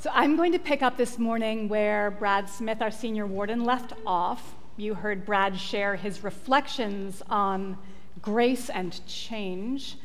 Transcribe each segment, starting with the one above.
So I'm going to pick up this morning where Brad Smith, our senior warden, left off. You heard Brad share his reflections on grace and change.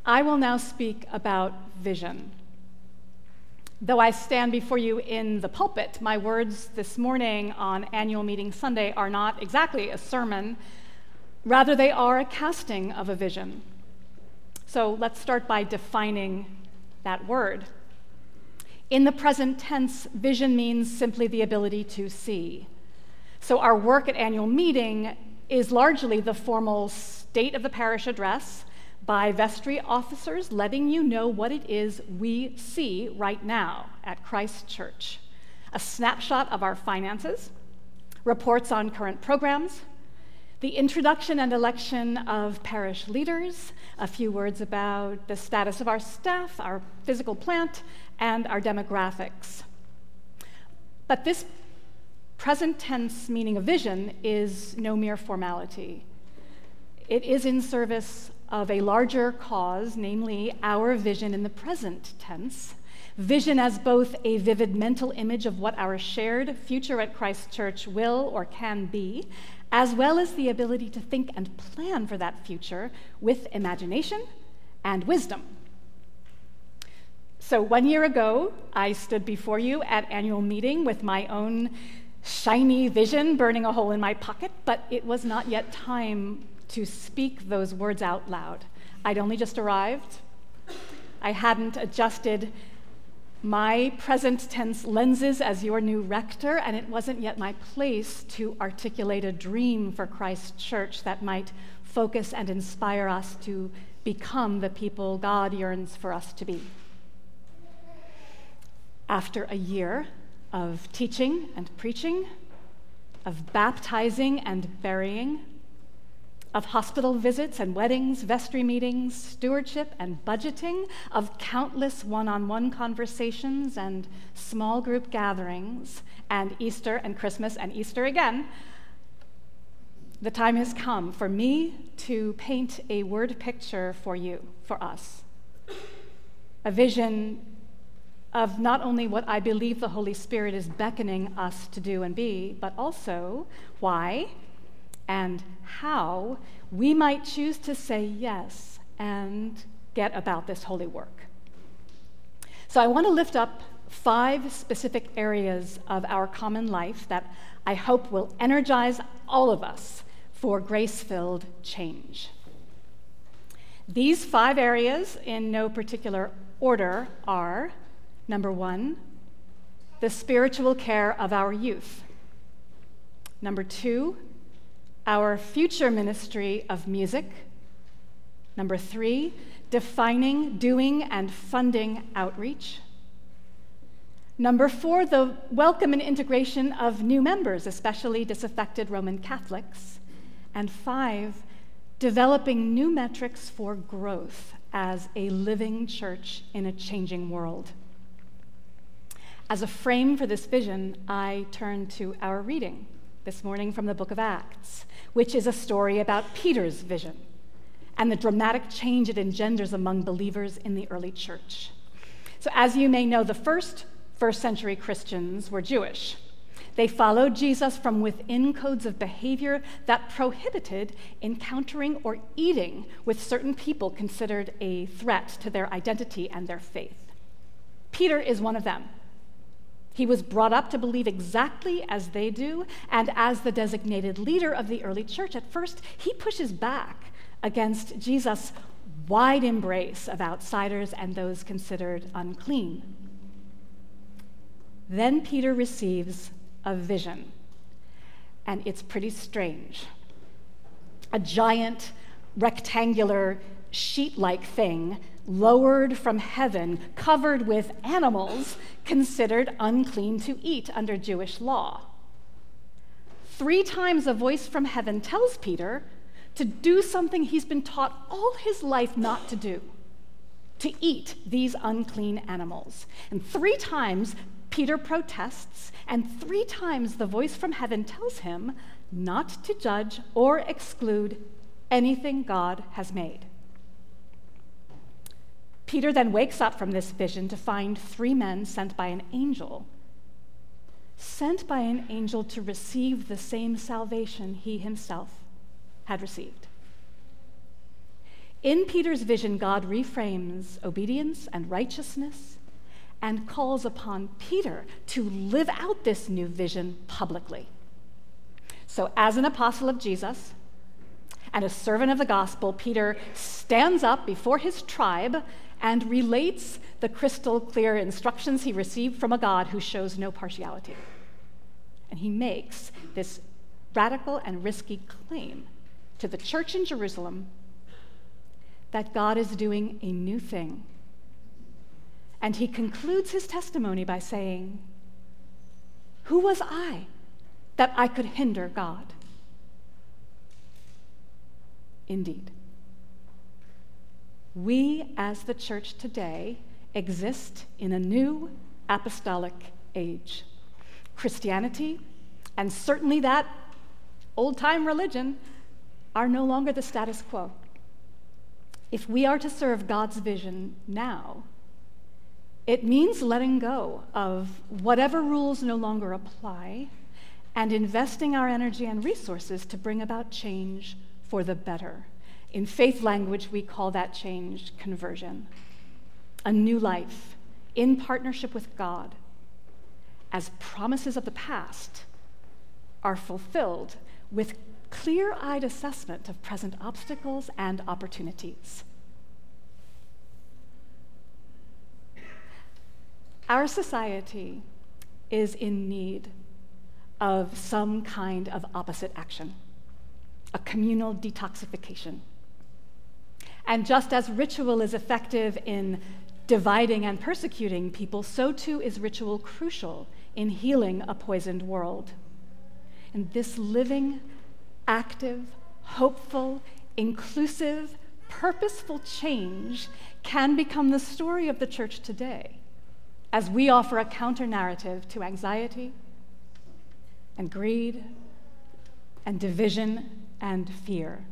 I will now speak about vision. Though I stand before you in the pulpit, my words this morning on Annual Meeting Sunday are not exactly a sermon. Rather, they are a casting of a vision. So let's start by defining that word. In the present tense, vision means simply the ability to see. So our work at annual meeting is largely the formal state of the parish address by vestry officers letting you know what it is we see right now at Christ Church. A snapshot of our finances, reports on current programs, the introduction and election of parish leaders, a few words about the status of our staff, our physical plant, and our demographics. But this present tense meaning of vision is no mere formality. It is in service of a larger cause, namely our vision in the present tense. Vision as both a vivid mental image of what our shared future at Christ Church will or can be, as well as the ability to think and plan for that future with imagination and wisdom. So 1 year ago, I stood before you at annual meeting with my own shiny vision burning a hole in my pocket, but it was not yet time to speak those words out loud. I'd only just arrived. I hadn't adjusted my present tense lenses as your new rector, and it wasn't yet my place to articulate a dream for Christ Church that might focus and inspire us to become the people God yearns for us to be. After a year of teaching and preaching, of baptizing and burying, of hospital visits and weddings, vestry meetings, stewardship and budgeting, of countless one-on-one conversations and small group gatherings, and Easter and Christmas and Easter again, the time has come for me to paint a word picture for you, for us. A vision of not only what I believe the Holy Spirit is beckoning us to do and be, but also why and how we might choose to say yes and get about this holy work. So I want to lift up 5 specific areas of our common life that I hope will energize all of us for grace-filled change. These 5 areas, in no particular order, are: number 1, the spiritual care of our youth. Number 2, our future ministry of music. Number 3, defining, doing, and funding outreach. Number 4, the welcome and integration of new members, especially disaffected Roman Catholics. And 5, developing new metrics for growth as a living church in a changing world. As a frame for this vision, I turn to our reading this morning from the book of Acts, which is a story about Peter's vision and the dramatic change it engenders among believers in the early church. So as you may know, the first century Christians were Jewish. They followed Jesus from within codes of behavior that prohibited encountering or eating with certain people considered a threat to their identity and their faith. Peter is one of them. He was brought up to believe exactly as they do, and as the designated leader of the early church, at first, he pushes back against Jesus' wide embrace of outsiders and those considered unclean. Then Peter receives a vision, and it's pretty strange. A giant, rectangular, sheet-like thing lowered from heaven, covered with animals considered unclean to eat under Jewish law. 3 times a voice from heaven tells Peter to do something he's been taught all his life not to do, to eat these unclean animals. And 3 times Peter protests, and 3 times the voice from heaven tells him not to judge or exclude anything God has made. Peter then wakes up from this vision to find 3 men sent by an angel to receive the same salvation he himself had received. In Peter's vision, God reframes obedience and righteousness and calls upon Peter to live out this new vision publicly. So, as an apostle of Jesus and a servant of the gospel, Peter stands up before his tribe and relates the crystal clear instructions he received from a God who shows no partiality. And he makes this radical and risky claim to the church in Jerusalem that God is doing a new thing. And he concludes his testimony by saying, "Who was I that I could hinder God?" Indeed, we as the church today exist in a new apostolic age. Christianity, and certainly that old-time religion, are no longer the status quo. If we are to serve God's vision now, it means letting go of whatever rules no longer apply and investing our energy and resources to bring about change for the better. In faith language, we call that change conversion. A new life in partnership with God, as promises of the past are fulfilled with clear-eyed assessment of present obstacles and opportunities. Our society is in need of some kind of opposite action, a communal detoxification. And just as ritual is effective in dividing and persecuting people, so too is ritual crucial in healing a poisoned world. And this living, active, hopeful, inclusive, purposeful change can become the story of the church today, as we offer a counter-narrative to anxiety and greed and division and fear.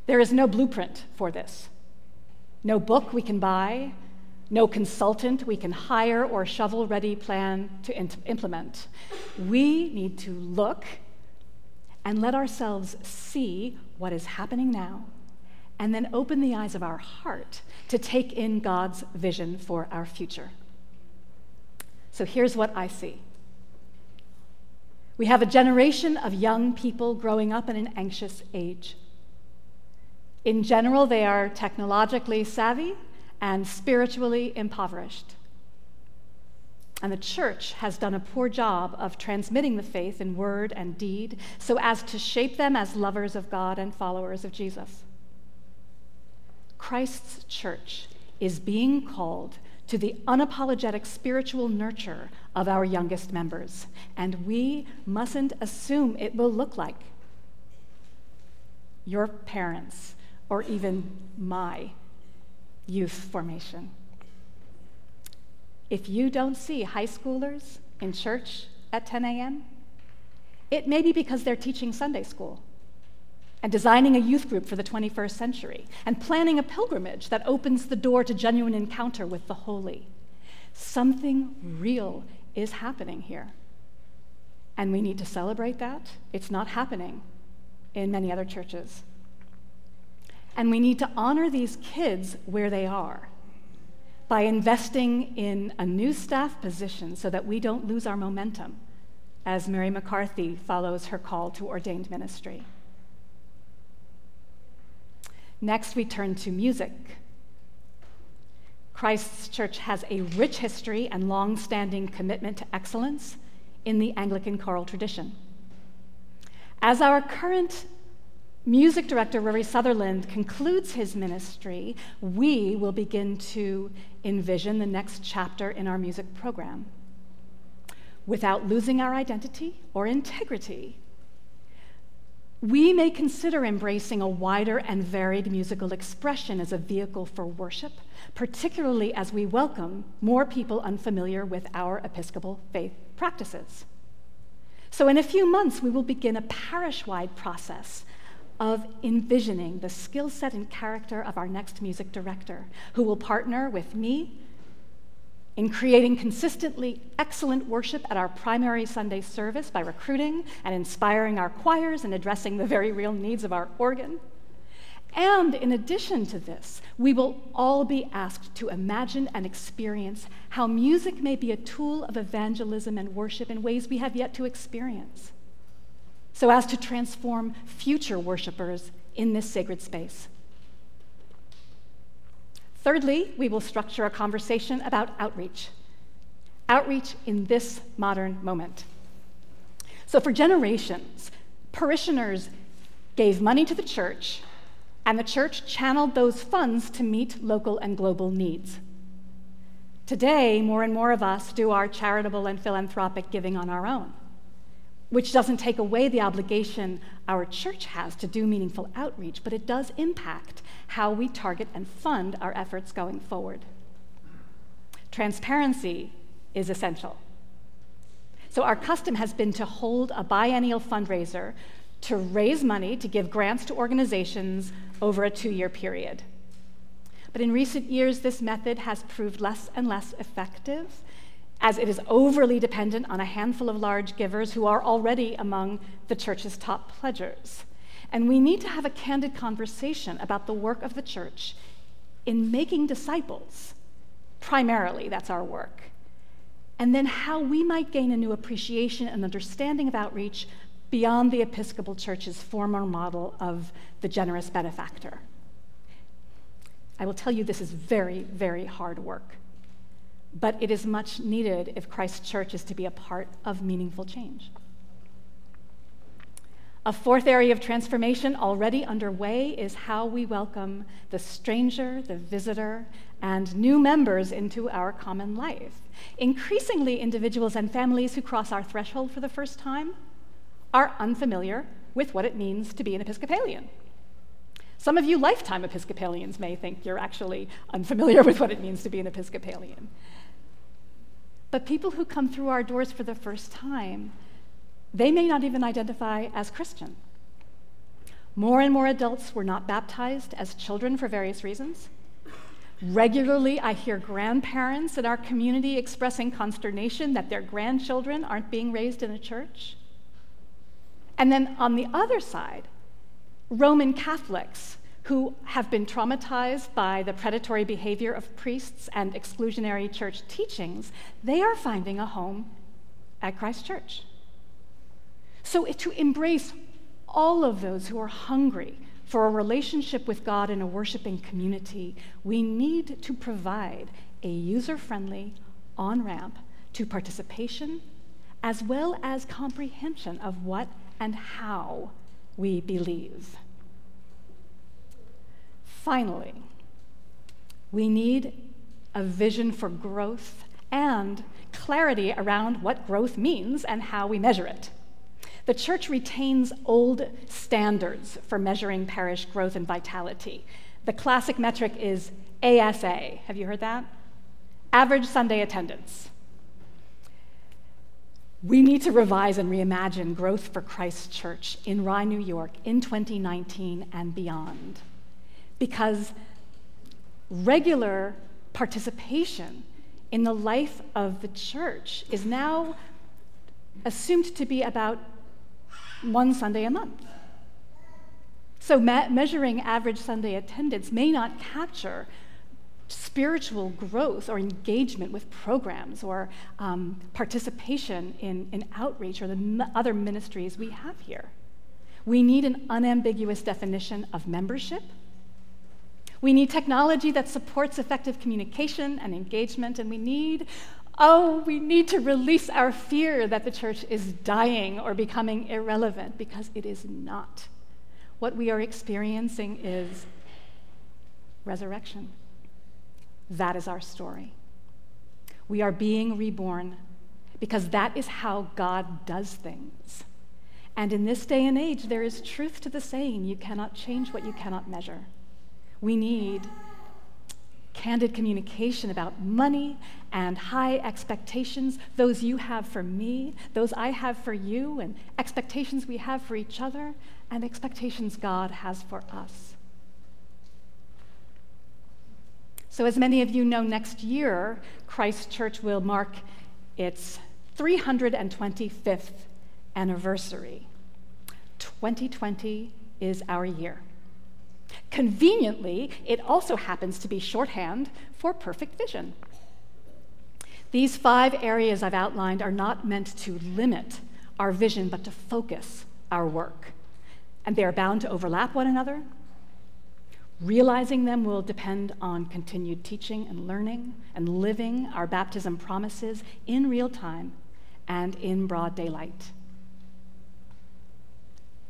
There is no blueprint for this, no book we can buy, no consultant we can hire or shovel-ready plan to implement. We need to look and let ourselves see what is happening now, and then open the eyes of our heart to take in God's vision for our future. So here's what I see. We have a generation of young people growing up in an anxious age. In general, they are technologically savvy and spiritually impoverished. And the church has done a poor job of transmitting the faith in word and deed so as to shape them as lovers of God and followers of Jesus. Christ's church is being called to the unapologetic spiritual nurture of our youngest members, and we mustn't assume it will look like your parents or even my youth formation. If you don't see high schoolers in church at 10 a.m., it may be because they're teaching Sunday school and designing a youth group for the 21st century and planning a pilgrimage that opens the door to genuine encounter with the holy. Something real is happening here, and we need to celebrate that. It's not happening in many other churches. And we need to honor these kids where they are by investing in a new staff position so that we don't lose our momentum as Mary McCarthy follows her call to ordained ministry. Next, we turn to music. Christ's church has a rich history and long-standing commitment to excellence in the Anglican choral tradition. As our current music director, Rory Sutherland, concludes his ministry, we will begin to envision the next chapter in our music program. Without losing our identity or integrity, we may consider embracing a wider and varied musical expression as a vehicle for worship, particularly as we welcome more people unfamiliar with our Episcopal faith practices. So in a few months, we will begin a parish-wide process of envisioning the skill set and character of our next music director, who will partner with me in creating consistently excellent worship at our primary Sunday service by recruiting and inspiring our choirs and addressing the very real needs of our organ. And in addition to this, we will all be asked to imagine and experience how music may be a tool of evangelism and worship in ways we have yet to experience, so as to transform future worshipers in this sacred space. Thirdly, we will structure a conversation about outreach in this modern moment. So for generations, parishioners gave money to the church, and the church channeled those funds to meet local and global needs. Today, more and more of us do our charitable and philanthropic giving on our own, which doesn't take away the obligation our church has to do meaningful outreach, but it does impact how we target and fund our efforts going forward. Transparency is essential. So our custom has been to hold a biennial fundraiser to raise money to give grants to organizations over a 2-year period. But in recent years, this method has proved less and less effective, as it is overly dependent on a handful of large givers who are already among the church's top pledgers. And we need to have a candid conversation about the work of the church in making disciples. Primarily, that's our work. And then how we might gain a new appreciation and understanding of outreach beyond the Episcopal Church's former model of the generous benefactor. I will tell you this is very, very hard work, but it is much needed if Christ's church is to be a part of meaningful change. A fourth area of transformation already underway is how we welcome the stranger, the visitor, and new members into our common life. Increasingly, individuals and families who cross our threshold for the first time are unfamiliar with what it means to be an Episcopalian. Some of you lifetime Episcopalians may think you're actually unfamiliar with what it means to be an Episcopalian. But people who come through our doors for the first time, they may not even identify as Christian. More and more adults were not baptized as children for various reasons. Regularly, I hear grandparents in our community expressing consternation that their grandchildren aren't being raised in a church. And then on the other side, Roman Catholics who have been traumatized by the predatory behavior of priests and exclusionary church teachings, they are finding a home at Christ Church. So to embrace all of those who are hungry for a relationship with God in a worshiping community, we need to provide a user-friendly on-ramp to participation, as well as comprehension of what and how we believe. Finally, we need a vision for growth and clarity around what growth means and how we measure it. The church retains old standards for measuring parish growth and vitality. The classic metric is ASA. Have you heard that? Average Sunday attendance. We need to revise and reimagine growth for Christ's Church in Rye, New York in 2019 and beyond, because regular participation in the life of the church is now assumed to be about one Sunday a month. So measuring average Sunday attendance may not capture spiritual growth or engagement with programs or participation in outreach or the other ministries we have here. We need an unambiguous definition of membership. We need technology that supports effective communication and engagement, and we need to release our fear that the church is dying or becoming irrelevant, because it is not. What we are experiencing is resurrection. That is our story. We are being reborn because that is how God does things. And in this day and age, there is truth to the saying, you cannot change what you cannot measure. We need candid communication about money and high expectations, those you have for me, those I have for you, and expectations we have for each other, and expectations God has for us. So as many of you know, next year, Christ Church will mark its 325th anniversary. 2020 is our year. Conveniently, it also happens to be shorthand for perfect vision. These 5 areas I've outlined are not meant to limit our vision, but to focus our work. And they are bound to overlap one another. Realizing them will depend on continued teaching and learning and living our baptism promises in real time and in broad daylight.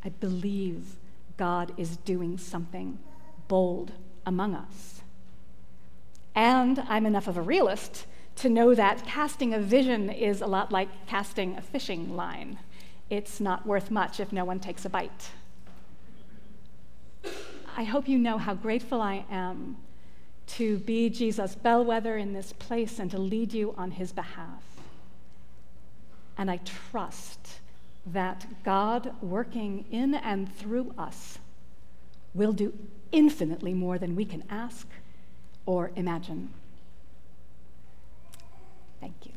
I believe God is doing something bold among us. And I'm enough of a realist to know that casting a vision is a lot like casting a fishing line. It's not worth much if no one takes a bite. I hope you know how grateful I am to be Jesus' bellwether in this place and to lead you on his behalf. And I trust that God working in and through us will do infinitely more than we can ask or imagine. Thank you.